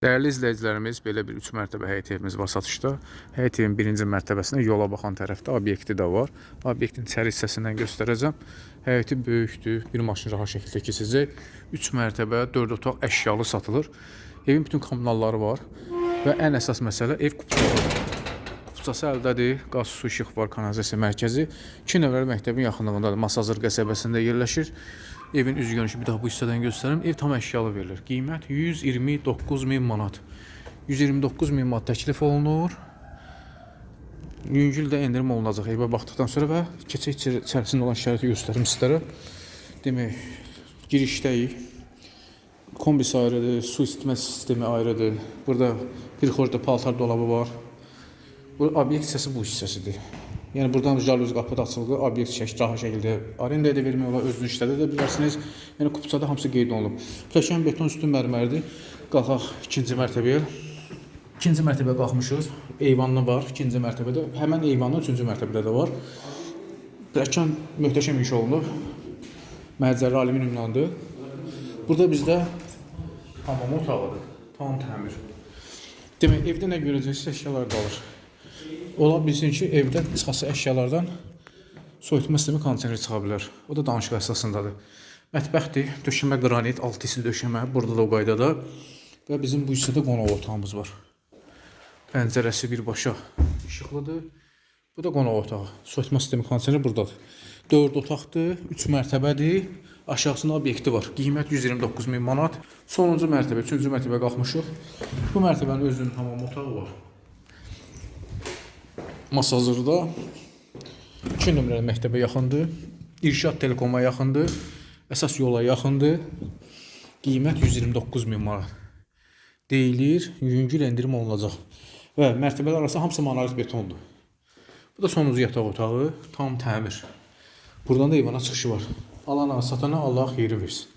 Değerli izləyicilərimiz, belə bir 3 mərtəbə həyət evimiz var satışda. Həyət evin birinci mərtəbəsində yola baxan tərəfdə obyekti də var. Obyektin içəri hissəsindən göstərəcəm. Həyəti böyükdür, bir maşın rahat şəkildə keçəcək. 3 mərtəbə, 4 otaq əşyalı satılır. Evin bütün kommunalları var və ən əsas məsələ ev kupçasıdır. Kupçası əldədir, qaz, su, işıq var, kanalizasiya mərkəzi. 2 nömrəli məktəbin yaxınlığındadır, Masazır qəsəbəsində yerləşir. Evin üz görünüşü bir daha bu hissədən göstərim. Ev tam əşyalı verilir. Qiymət 129.000 manat. 129.000 manat təklif olunur. Yüngül də endirim olunacaq evə baxdıqdan sonra və keçək içərisində olan şəraiti göstərim sizlərə. Demək, girişdəyik. Kombisi ayrıdır, su isitmə sistemi ayrıdır. Burada bir xorda paltar dolabı var. Bu obyekt hissəsi bu hissəsidir. Yəni buradan jaluz qapı da açıldı, obyekt rahat şəkildə arenda edə vermək olar, özünüz işlədə də bilərsiniz. Yəni kupçada hamısı qeyd olunub. Təkən beton üstü mərmərdir. Qalxaq ikinci mərtəbəyə. İkinci mərtəbəyə qalxmışıq. Eyvanlı var ikinci mərtəbədə. Həmən eyvanlı üçüncü mərtəbədə də var. Təkən möhtəşəm iş olunub. Mərcərli alüminiumlandı. Burada bizdə hamam otağıdır. Tam təmir. Demək, evdə nə görəcəksiniz, əşyalar qalır. Ola bilsin ki, evdə çıxası əşyalardan soyutma sistemi kondisioneri çıxa bilər. O da danışıq əsasındadır. Mətbəxdir, döşəmə qranit, alt hissi döşəmə, burada da o qaydada. Və bizim bu hissədə qonaq otağımız var. Pəncərəsi birbaşa işıqlıdır. Bu da qonaq otağı. Soyutma sistemi kondisioneri buradadır. 4 otaqdır, 3 mərtəbədir. Aşağısında obyekti var. Qiymət 129.000 manat. Sonuncu mərtəbə, 3-cü mərtəbəyə qalxmışıq. Bu mərtəbənin özünün hamam otağı var. Masazırda 2 nömrəli məktəbə yaxındır. İrşad Telekoma yaxındır. Əsas yola yaxındır. Qiymət 129.000 manat. Deyilir, yüngül endirim olunacaq. Və mərtəbələr arası hamısı monolit betondur. Bu da sonuncu yataq otağı, tam təmir. Buradan da eyvana çıxışı var. Alana, satana Allah xeyri versin.